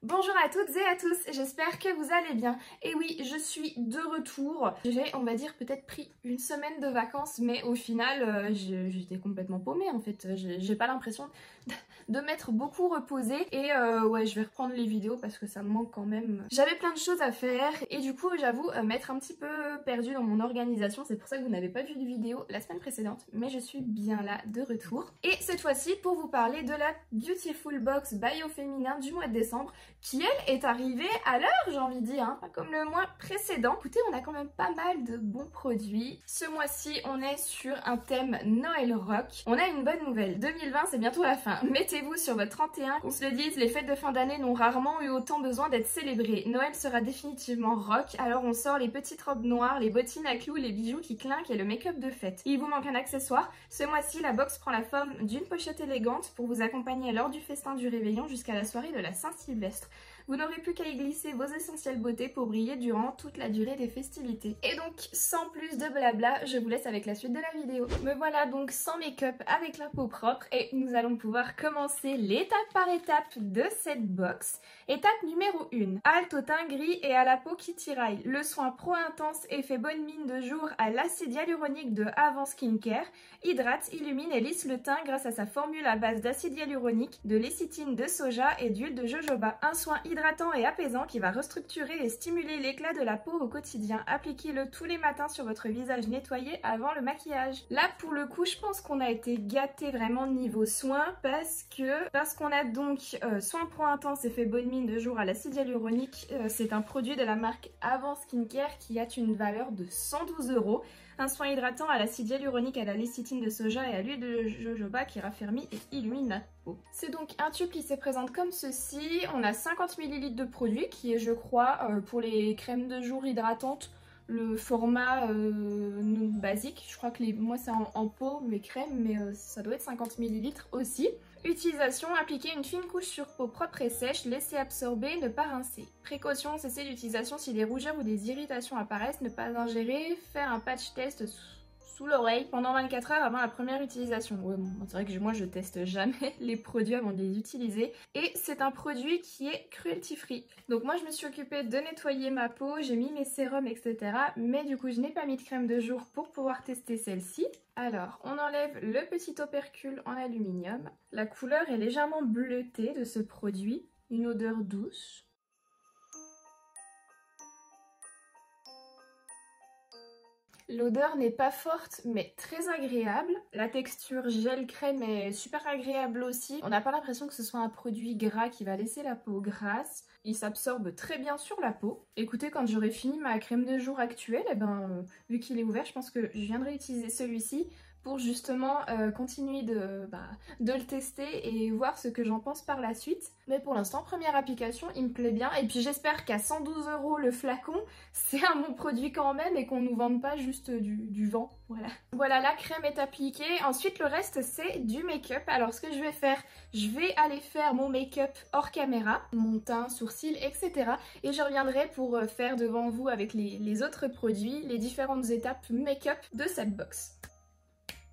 Bonjour à toutes et à tous, j'espère que vous allez bien. Et oui, je suis de retour. J'ai, on va dire, peut-être pris une semaine de vacances, mais au final, j'étais complètement paumée en fait. J'ai pas l'impression de m'être beaucoup reposée. Et ouais, je vais reprendre les vidéos parce que ça me manque quand même. J'avais plein de choses à faire et du coup, j'avoue m'être un petit peu perdue dans mon organisation. C'est pour ça que vous n'avez pas vu de vidéo la semaine précédente, mais je suis bien là de retour. Et cette fois-ci, pour vous parler de la Beautiful Box Bio Féminin du mois de décembre, qui elle est arrivée à l'heure, j'ai envie de dire, hein, pas comme le mois précédent. Écoutez, on a quand même pas mal de bons produits. Ce mois-ci, on est sur un thème Noël rock. On a une bonne nouvelle, 2020 c'est bientôt la fin. Mettez-vous sur votre 31, qu'on se le dise, les fêtes de fin d'année n'ont rarement eu autant besoin d'être célébrées. Noël sera définitivement rock, alors on sort les petites robes noires, les bottines à clous, les bijoux qui clinquent et le make-up de fête. Il vous manque un accessoire. Ce mois-ci, la box prend la forme d'une pochette élégante pour vous accompagner lors du festin du réveillon jusqu'à la soirée de la Saint-Sylvestre. Vous n'aurez plus qu'à y glisser vos essentielles beautés pour briller durant toute la durée des festivités. Et donc, sans plus de blabla, je vous laisse avec la suite de la vidéo. Me voilà donc sans make-up avec la peau propre et nous allons pouvoir commencer l'étape par étape de cette box. Étape numéro 1. Halte au teint gris et à la peau qui tiraille. Le soin pro intense et fait bonne mine de jour à l'acide hyaluronique de Avant Skincare hydrate, illumine et lisse le teint grâce à sa formule à base d'acide hyaluronique, de lécithine de soja et d'huile de jojoba. Un soin hydratant et apaisant qui va restructurer et stimuler l'éclat de la peau au quotidien. Appliquez-le tous les matins sur votre visage nettoyé avant le maquillage. Là pour le coup je pense qu'on a été gâtés vraiment niveau soins parce qu'on a donc soin pro intense et fait bonne mine de jour à l'acide hyaluronique. C'est un produit de la marque Avant Skincare qui a une valeur de 112 €. Un soin hydratant à l'acide hyaluronique, à la lécithine de soja et à l'huile de jojoba qui raffermit et illumine la peau. C'est donc un tube qui se présente comme ceci. On a 50 ml de produit qui est, je crois, pour les crèmes de jour hydratantes, le format basique. Je crois que moi c'est en pot, mes crèmes, mais ça doit être 50 ml aussi. Utilisation, appliquer une fine couche sur peau propre et sèche, laisser absorber, ne pas rincer. Précaution, cesser l'utilisation si des rougeurs ou des irritations apparaissent, ne pas ingérer, faire un patch test sous l'oreille pendant 24 heures avant la première utilisation. Ouais, bon, c'est vrai que moi je teste jamais les produits avant de les utiliser. Et c'est un produit qui est cruelty free. Donc moi je me suis occupée de nettoyer ma peau, j'ai mis mes sérums etc. Mais du coup je n'ai pas mis de crème de jour pour pouvoir tester celle-ci. Alors on enlève le petit opercule en aluminium. La couleur est légèrement bleutée de ce produit, une odeur douce. L'odeur n'est pas forte mais très agréable. La texture gel crème est super agréable aussi. On n'a pas l'impression que ce soit un produit gras qui va laisser la peau grasse. Il s'absorbe très bien sur la peau. Écoutez, quand j'aurai fini ma crème de jour actuelle, vu qu'il est ouvert, je pense que je viendrai utiliser celui-ci pour justement continuer de le tester et voir ce que j'en pense par la suite. Mais pour l'instant, première application, il me plaît bien. Et puis j'espère qu'à 112 € le flacon, c'est un bon produit quand même et qu'on nous vende pas juste du vent. Voilà. Voilà, la crème est appliquée. Ensuite, le reste, c'est du make-up. Alors, ce que je vais faire, je vais aller faire mon make-up hors caméra, mon teint, sourcils, etc. Et je reviendrai pour faire devant vous avec les autres produits, les différentes étapes make-up de cette box.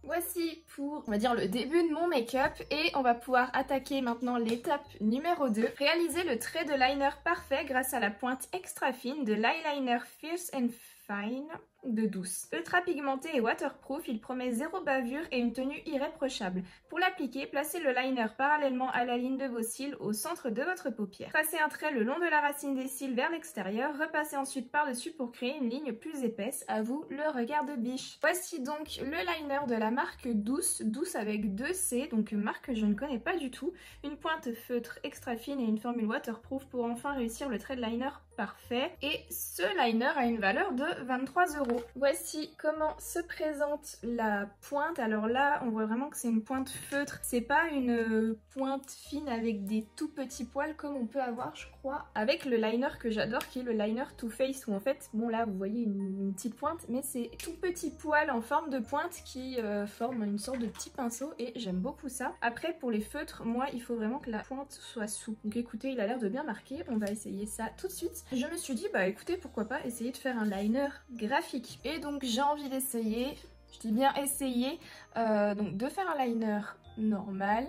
Voici pour, on va dire, le début de mon make-up et on va pouvoir attaquer maintenant l'étape numéro 2. Réaliser le trait de liner parfait grâce à la pointe extra fine de l'eyeliner Fierce and Fine de Douce. Ultra pigmenté et waterproof, il promet zéro bavure et une tenue irréprochable. Pour l'appliquer, placez le liner parallèlement à la ligne de vos cils au centre de votre paupière. Tracez un trait le long de la racine des cils vers l'extérieur, repassez ensuite par-dessus pour créer une ligne plus épaisse. À vous le regard de biche. Voici donc le liner de la marque Douce, Douce avec 2 C, donc une marque que je ne connais pas du tout. Une pointe feutre extra fine et une formule waterproof pour enfin réussir le trait de liner parfait. Et ce liner a une valeur de 23 €. Voici comment se présente la pointe. Alors là, on voit vraiment que c'est une pointe feutre. C'est pas une pointe fine avec des tout petits poils comme on peut avoir, je crois, avec le liner que j'adore, qui est le liner Too Faced, où en fait, bon là, vous voyez une petite pointe, mais c'est tout petit poil en forme de pointe qui forme une sorte de petit pinceau et j'aime beaucoup ça. Après, pour les feutres, moi, il faut vraiment que la pointe soit souple. Donc écoutez, il a l'air de bien marquer. On va essayer ça tout de suite. Je me suis dit, bah écoutez, pourquoi pas essayer de faire un liner graphique. Et donc j'ai envie d'essayer, je dis bien essayer, donc de faire un liner normal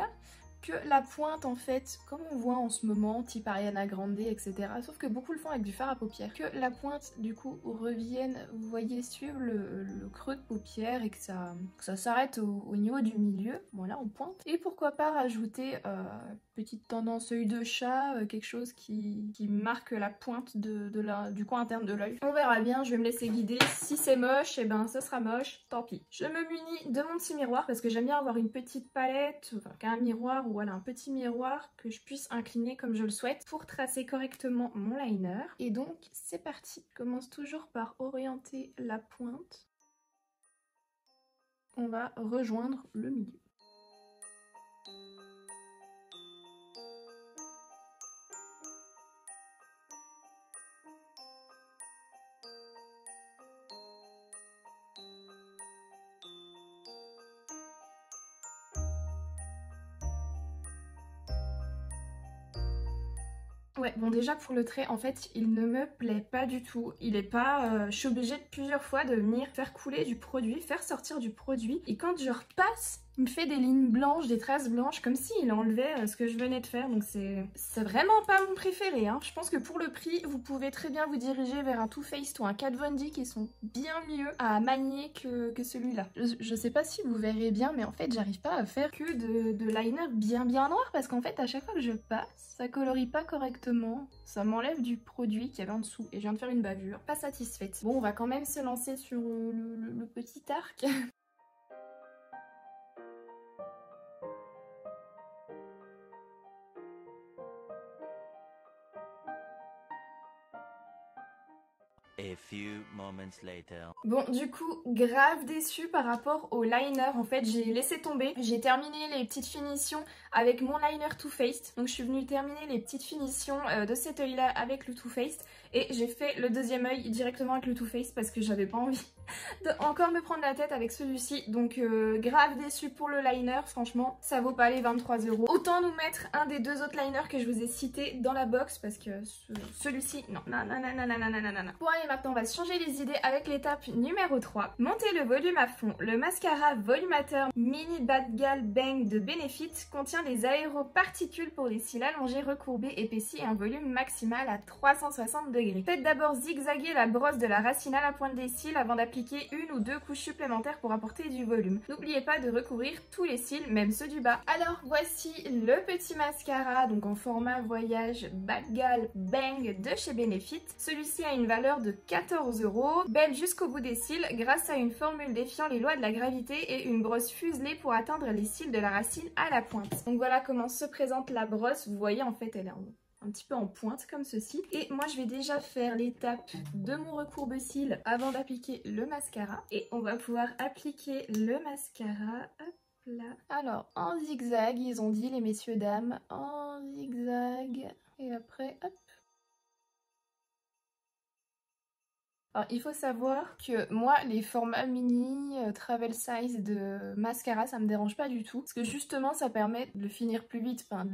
que la pointe en fait, comme on voit en ce moment, type Ariana Grande, etc. Sauf que beaucoup le font avec du fard à paupières. Que la pointe du coup revienne, vous voyez, suivre le creux de paupière et que ça s'arrête au niveau du milieu, voilà, en pointe. Et pourquoi pas rajouter petite tendance œil de chat, quelque chose qui marque la pointe du coin interne de l'œil. On verra bien, je vais me laisser guider. Si c'est moche, et ben ce sera moche, tant pis. Je me munis de mon petit miroir parce que j'aime bien avoir une petite palette, enfin qu'un miroir ou voilà un petit miroir que je puisse incliner comme je le souhaite pour tracer correctement mon liner. Et donc c'est parti. Je commence toujours par orienter la pointe. On va rejoindre le milieu. Ouais, bon déjà pour le trait, en fait, il ne me plaît pas du tout. Il est pas... je suis obligée de plusieurs fois de venir faire couler du produit, faire sortir du produit. Et quand je repasse, il me fait des lignes blanches, des traces blanches, comme s'il enlevait ce que je venais de faire. Donc c'est vraiment pas mon préféré, hein. Je pense que pour le prix, vous pouvez très bien vous diriger vers un Too Faced ou un Kat Von D qui sont bien mieux à manier que celui-là. Je sais pas si vous verrez bien, mais en fait, j'arrive pas à faire que de liner bien noir parce qu'en fait, à chaque fois que je passe, ça colorie pas correctement. Ça m'enlève du produit qu'il y avait en dessous et je viens de faire une bavure. Pas satisfaite. Bon, on va quand même se lancer sur le petit arc. A few moments later. Bon, du coup, grave déçue par rapport au liner. En fait, j'ai laissé tomber. J'ai terminé les petites finitions avec mon liner Too Faced. Donc, je suis venue terminer les petites finitions de cet œil-là avec le Too Faced. Et j'ai fait le deuxième œil directement avec le Too Faced parce que j'avais pas envie de encore me prendre la tête avec celui-ci. Donc, grave déçue pour le liner. Franchement, ça vaut pas les 23 €. Autant nous mettre un des deux autres liners que je vous ai cités dans la box parce que celui-ci, non. Bon, allez, maintenant, on va se changer les idées avec l'étape numéro 3. Montez le volume à fond. Le mascara volumateur Mini Bad Gal Bang de Benefit contient des aéroparticules pour les cils allongés, recourbés, épaissis et un volume maximal à 360 degrés. Faites d'abord zigzaguer la brosse de la racine à la pointe des cils avant d'appliquer une ou deux couches supplémentaires pour apporter du volume. N'oubliez pas de recouvrir tous les cils, même ceux du bas. Alors voici le petit mascara, donc en format voyage Bad Gal Bang de chez Benefit. Celui-ci a une valeur de 14 €, belle jusqu'au bout des cils grâce à une formule défiant les lois de la gravité et une brosse fuselée pour atteindre les cils de la racine à la pointe. Donc voilà comment se présente la brosse. Vous voyez, en fait elle est un petit peu en pointe comme ceci. Et moi je vais déjà faire l'étape de mon recourbe-cils avant d'appliquer le mascara. Et on va pouvoir appliquer le mascara, hop là. Alors en zigzag, ils ont dit les messieurs dames, en zigzag. Et après hop. Alors, il faut savoir que moi, les formats mini, travel size de mascara, ça me dérange pas du tout. Parce que justement, ça permet de le finir plus vite. Enfin,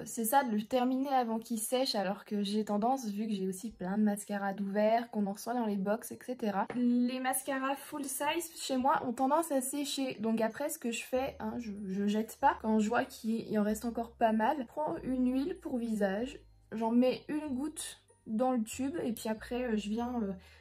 c'est ça, de le terminer avant qu'il sèche. Alors que j'ai tendance, vu que j'ai aussi plein de mascaras d'ouvert, qu'on en reçoit dans les box, etc. Les mascaras full size, chez moi, ont tendance à sécher. Donc après, ce que je fais, hein, je jette pas. Quand je vois qu'il en reste encore pas mal, je prends une huile pour visage. J'en mets une goutte dans le tube et puis après je viens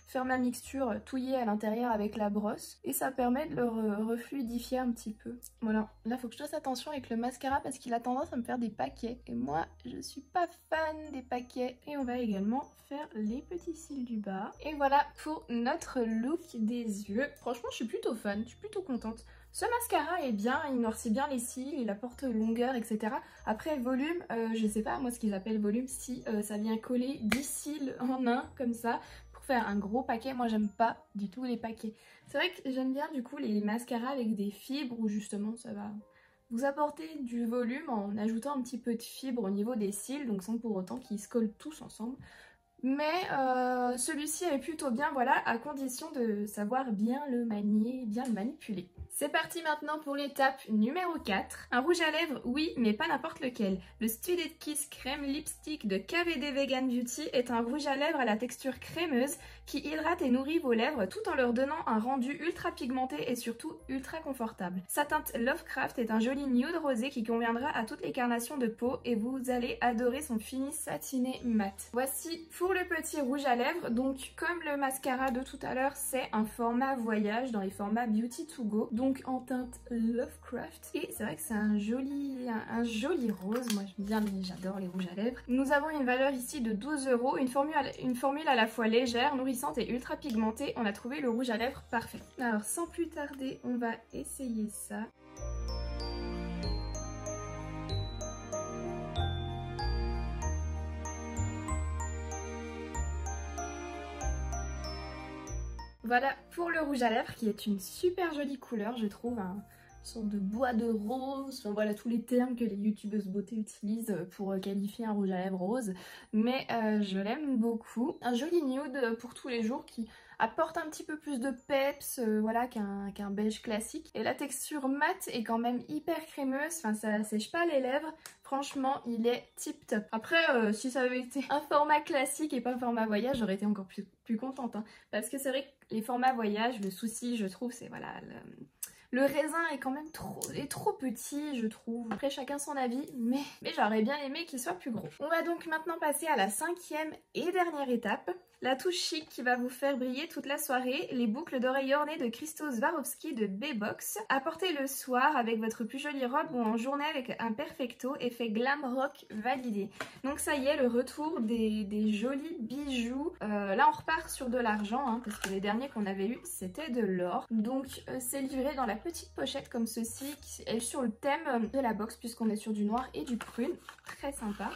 faire ma mixture touiller à l'intérieur avec la brosse et ça permet de le refluidifier un petit peu. Voilà, là faut que je fasse attention avec le mascara parce qu'il a tendance à me faire des paquets et moi je suis pas fan des paquets. Et on va également faire les petits cils du bas. Et voilà pour notre look des yeux. Franchement je suis plutôt fan, je suis plutôt contente. Ce mascara est bien, il noircit bien les cils, il apporte longueur, etc. Après, volume, je sais pas moi ce qu'ils appellent volume, si ça vient coller 10 cils en un, comme ça, pour faire un gros paquet. Moi, j'aime pas du tout les paquets. C'est vrai que j'aime bien du coup les mascaras avec des fibres, où justement ça va vous apporter du volume en ajoutant un petit peu de fibre au niveau des cils, donc sans pour autant qu'ils se collent tous ensemble. Mais celui-ci est plutôt bien, voilà, à condition de savoir bien le manier, bien le manipuler. C'est parti maintenant pour l'étape numéro 4. Un rouge à lèvres, oui, mais pas n'importe lequel. Le Studded Kiss Crème Lipstick de KVD Vegan Beauty est un rouge à lèvres à la texture crémeuse qui hydrate et nourrit vos lèvres tout en leur donnant un rendu ultra pigmenté et surtout ultra confortable. Sa teinte Lovecraft est un joli nude rosé qui conviendra à toutes les carnations de peau et vous allez adorer son fini satiné mat. Voici pour le petit rouge à lèvres, donc comme le mascara de tout à l'heure, c'est un format voyage dans les formats Beauty to Go, donc en teinte Lovecraft. Et c'est vrai que c'est un joli rose, moi j'aime bien, j'adore les rouges à lèvres. Nous avons une valeur ici de 12 €, une formule à la fois légère, nourrissante et ultra pigmentée. On a trouvé le rouge à lèvres parfait. Alors sans plus tarder, on va essayer ça. Voilà pour le rouge à lèvres qui est une super jolie couleur, je trouve, une sorte de bois de rose, enfin, voilà tous les termes que les youtubeuses beauté utilisent pour qualifier un rouge à lèvres rose, mais je l'aime beaucoup. Un joli nude pour tous les jours qui apporte un petit peu plus de peps voilà, qu'un beige classique. Et la texture mate est quand même hyper crémeuse, enfin ça sèche pas les lèvres. Franchement, il est tip top. Après, si ça avait été un format classique et pas un format voyage, j'aurais été encore plus contente. Hein, parce que c'est vrai que les formats voyage, le souci, je trouve, c'est voilà... Le raisin est quand même trop petit, je trouve. Après, chacun son avis, mais j'aurais bien aimé qu'il soit plus gros. On va donc maintenant passer à la 5e et dernière étape. La touche chic qui va vous faire briller toute la soirée, les boucles d'oreilles ornées de cristaux Swarovski de B-Box. Apportez le soir avec votre plus jolie robe ou en journée avec un perfecto, effet glam rock validé. Donc ça y est, le retour des jolis bijoux. Là on repart sur de l'argent, hein, parce que les derniers qu'on avait eu c'était de l'or. Donc c'est livré dans la petite pochette comme ceci, qui est sur le thème de la box puisqu'on est sur du noir et du prune. Très sympa.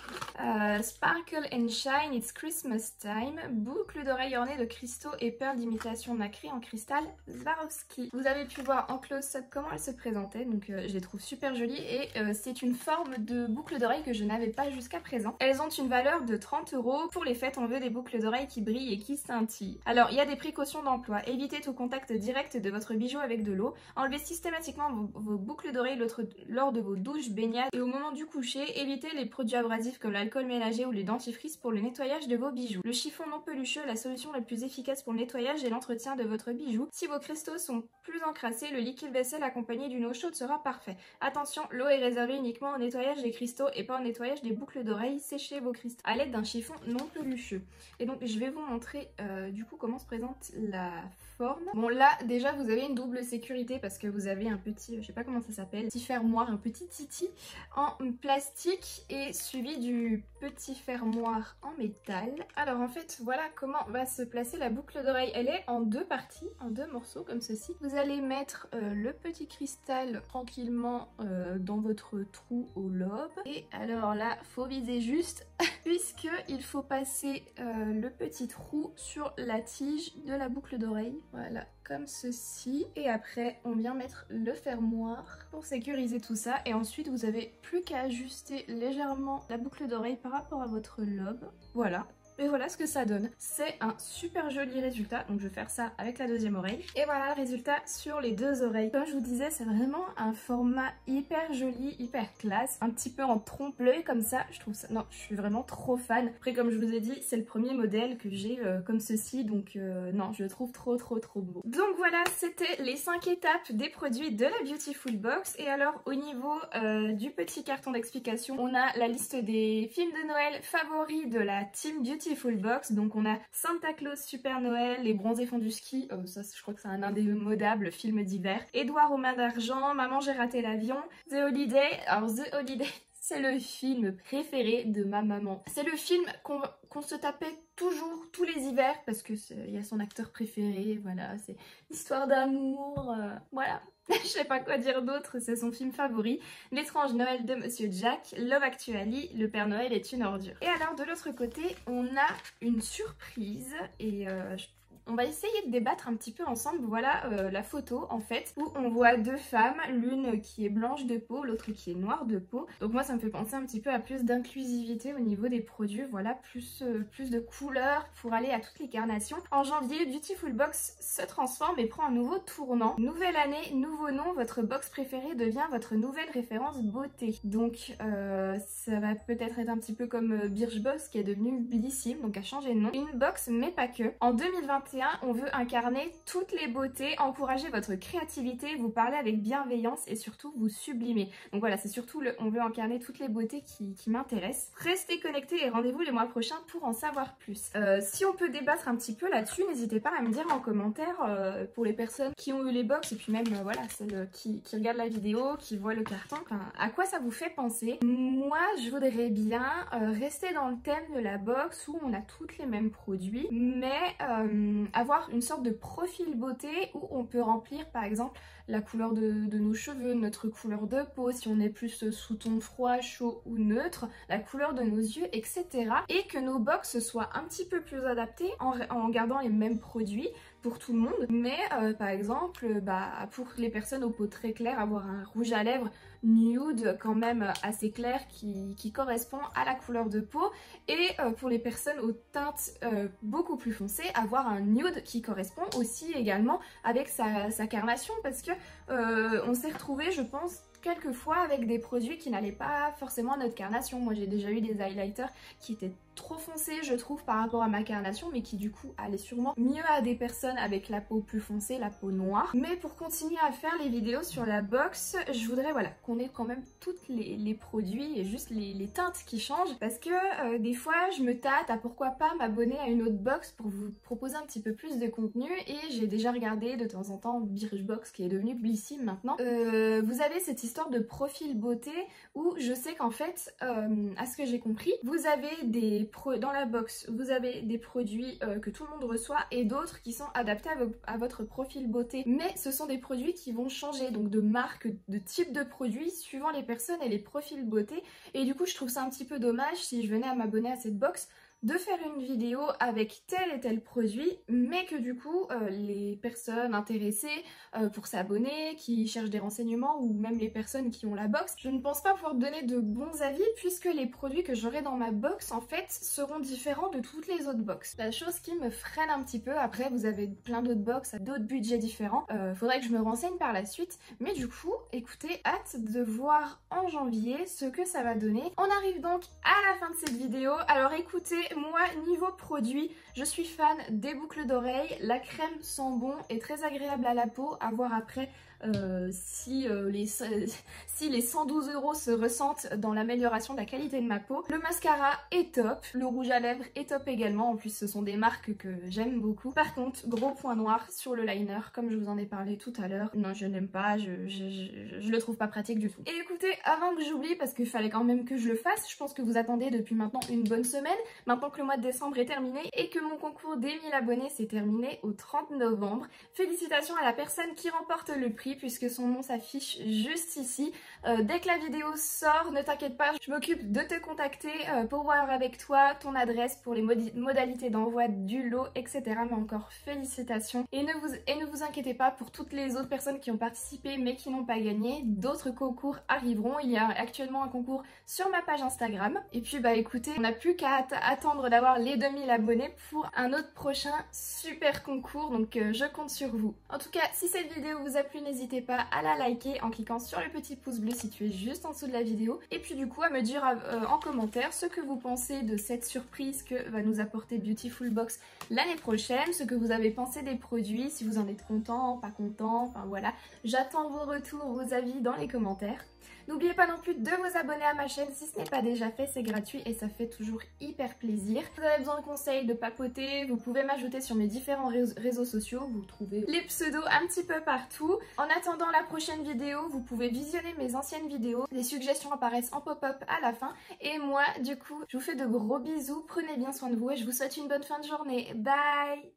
Sparkle and Shine, It's Christmas Time. Boucle d'oreilles ornées de cristaux et perles d'imitation nacrée en cristal Swarovski. Vous avez pu voir en close-up comment elle se présentait, donc je les trouve super jolies et c'est une forme de boucle d'oreille que je n'avais pas jusqu'à présent. Elles ont une valeur de 30 €. Pour les fêtes, on veut des boucles d'oreilles qui brillent et qui scintillent. Alors, il y a des précautions d'emploi. Évitez tout contact direct de votre bijou avec de l'eau. Enlevez systématiquement vos boucles d'oreilles lors de vos douches, baignades et au moment du coucher. Évitez les produits abrasifs comme l'alcool ménager ou les dentifrices pour le nettoyage de vos bijoux. Le chiffon non pelucheux, la solution la plus efficace pour le nettoyage et l'entretien de votre bijou. Si vos cristaux sont plus encrassés, le liquide vaisselle accompagné d'une eau chaude sera parfait. Attention, l'eau est réservée uniquement au nettoyage des cristaux et pas au nettoyage des boucles d'oreilles. Séchez vos cristaux à l'aide d'un chiffon non pelucheux. Et donc je vais vous montrer du coup comment se présente la forme. Bon là déjà vous avez une double sécurité parce que vous avez un petit, je sais pas comment ça s'appelle, petit fermoir, un petit titi en plastique et suivi du petit fermoir en métal. Alors en fait voilà comment va se placer la boucle d'oreille. Elle est en deux parties, en deux morceaux comme ceci. Vous allez mettre le petit cristal tranquillement dans votre trou au lobe. Et alors là faut viser juste puisque il faut passer le petit trou sur la tige de la boucle d'oreille. Voilà, comme ceci. Et après, on vient mettre le fermoir pour sécuriser tout ça. Et ensuite, vous avez plus qu'à ajuster légèrement la boucle d'oreille par rapport à votre lobe. Voilà. Et voilà ce que ça donne. C'est un super joli résultat. Donc je vais faire ça avec la deuxième oreille. Et voilà le résultat sur les deux oreilles. Comme je vous disais, c'est vraiment un format hyper joli, hyper classe. Un petit peu en trompe-l'œil comme ça. Je trouve ça... Non, je suis vraiment trop fan. Après, comme je vous ai dit, c'est le premier modèle que j'ai comme ceci. Donc non, je le trouve trop beau. Donc voilà, c'était les 5 étapes des produits de la Beautiful Box. Et alors, au niveau du petit carton d'explication, on a la liste des films de Noël favoris de la Team Beautiful Box. Donc on a Santa Claus Super Noël, Les Bronzés font du ski, ça je crois que c'est un indémodable film d'hiver, Édouard aux mains d'argent, Maman j'ai raté l'avion, The Holiday. Alors The Holiday, c'est le film préféré de ma maman. C'est le film qu'on se tapait toujours, tous les hivers, parce que il y a son acteur préféré, voilà, c'est histoire d'amour, voilà. Je sais pas quoi dire d'autre, c'est son film favori. L'étrange Noël de Monsieur Jack, Love Actually, Le Père Noël est une ordure. Et alors de l'autre côté, on a une surprise et On va essayer de débattre un petit peu ensemble. Voilà la photo en fait où on voit deux femmes, l'une qui est blanche de peau, l'autre qui est noire de peau. Donc moi ça me fait penser un petit peu à plus d'inclusivité au niveau des produits, voilà, plus de couleurs pour aller à toutes les carnations. En janvier, Beautiful Box se transforme et prend un nouveau tournant. Nouvelle année, nouveau nom, votre box préférée devient votre nouvelle référence beauté. Donc ça va peut-être être un petit peu comme Birchbox qui est devenu Blissim, donc a changé de nom. Une box mais pas que. En 2021, on veut incarner toutes les beautés, encourager votre créativité, vous parler avec bienveillance et surtout vous sublimer. Donc voilà, c'est surtout on veut incarner toutes les beautés qui m'intéressent. Restez connectés et rendez-vous les mois prochains pour en savoir plus. Si on peut débattre un petit peu là-dessus, n'hésitez pas à me dire en commentaire pour les personnes qui ont eu les box et puis même voilà celles qui regardent la vidéo, qui voient le carton, à quoi ça vous fait penser. Moi je voudrais bien rester dans le thème de la box où on a toutes les mêmes produits, mais avoir une sorte de profil beauté où on peut remplir par exemple la couleur de nos cheveux, notre couleur de peau, si on est plus sous ton froid, chaud ou neutre, la couleur de nos yeux, etc. Et que nos box soient un petit peu plus adaptées en gardant les mêmes produits pour tout le monde, mais par exemple pour les personnes aux peaux très claires, avoir un rouge à lèvres nude quand même assez clair qui correspond à la couleur de peau, et pour les personnes aux teintes beaucoup plus foncées, avoir un nude qui correspond aussi également avec sa carnation, parce que on s'est retrouvé, je pense, quelquefois avec des produits qui n'allaient pas forcément à notre carnation. Moi j'ai déjà eu des highlighters qui étaient trop foncés je trouve par rapport à ma carnation, mais qui du coup allaient sûrement mieux à des personnes avec la peau plus foncée, la peau noire. Mais pour continuer à faire les vidéos sur la box, je voudrais voilà qu'on ait quand même tous les produits et juste les teintes qui changent, parce que des fois je me tâte à pourquoi pas m'abonner à une autre box pour vous proposer un petit peu plus de contenu, et j'ai déjà regardé de temps en temps Birchbox qui est devenu Blissim maintenant. Vous avez cette histoire de profil beauté où je sais qu'en fait, à ce que j'ai compris, vous avez dans la box, vous avez des produits que tout le monde reçoit et d'autres qui sont adaptés à votre profil beauté. Mais ce sont des produits qui vont changer, donc de marque, de type de produit suivant les personnes et les profils beauté. Et du coup, je trouve ça un petit peu dommage si je venais à m'abonner à cette box de faire une vidéo avec tel et tel produit, mais que du coup les personnes intéressées pour s'abonner, qui cherchent des renseignements, ou même les personnes qui ont la box, je ne pense pas pouvoir donner de bons avis, puisque les produits que j'aurai dans ma box en fait seront différents de toutes les autres box. La chose qui me freine un petit peu, après vous avez plein d'autres box à d'autres budgets différents, faudrait que je me renseigne par la suite, mais du coup écoutez, hâte de voir en janvier ce que ça va donner. On arrive donc à la fin de cette vidéo. Alors écoutez, moi niveau produit, je suis fan des boucles d'oreilles, la crème sent bon et très agréable à la peau, à voir après si les 112 € se ressentent dans l'amélioration de la qualité de ma peau. Le mascara est top, le rouge à lèvres est top également, en plus ce sont des marques que j'aime beaucoup. Par contre, gros point noir sur le liner, comme je vous en ai parlé tout à l'heure. Non, je n'aime pas, je le trouve pas pratique du tout. Et écoutez, avant que j'oublie, parce qu'il fallait quand même que je le fasse, je pense que vous attendez depuis maintenant une bonne semaine, maintenant que le mois de décembre est terminé et que mon concours des 1000 abonnés s'est terminé au 30 novembre. Félicitations à la personne qui remporte le prix, puisque son nom s'affiche juste ici. Dès que la vidéo sort, ne t'inquiète pas, je m'occupe de te contacter pour voir avec toi ton adresse pour les modalités d'envoi du lot, etc. Mais encore félicitations. Et ne vous inquiétez pas pour toutes les autres personnes qui ont participé mais qui n'ont pas gagné. D'autres concours arriveront. Il y a actuellement un concours sur ma page Instagram. Et puis bah écoutez, on n'a plus qu'à attendre d'avoir les 2000 abonnés pour un autre prochain super concours. Donc je compte sur vous. En tout cas, si cette vidéo vous a plu, n'hésitez pas à la liker en cliquant sur le petit pouce bleu situé juste en dessous de la vidéo, et puis du coup à me dire en commentaire ce que vous pensez de cette surprise que va nous apporter Beautiful Box l'année prochaine, ce que vous avez pensé des produits, si vous en êtes content, pas content, enfin voilà, j'attends vos retours, vos avis dans les commentaires. N'oubliez pas non plus de vous abonner à ma chaîne si ce n'est pas déjà fait, c'est gratuit et ça fait toujours hyper plaisir. Si vous avez besoin de conseils, de papoter, vous pouvez m'ajouter sur mes différents réseaux sociaux, vous trouvez les pseudos un petit peu partout. En attendant la prochaine vidéo, vous pouvez visionner mes anciennes vidéos, les suggestions apparaissent en pop-up à la fin. Et moi, du coup, je vous fais de gros bisous, prenez bien soin de vous et je vous souhaite une bonne fin de journée. Bye!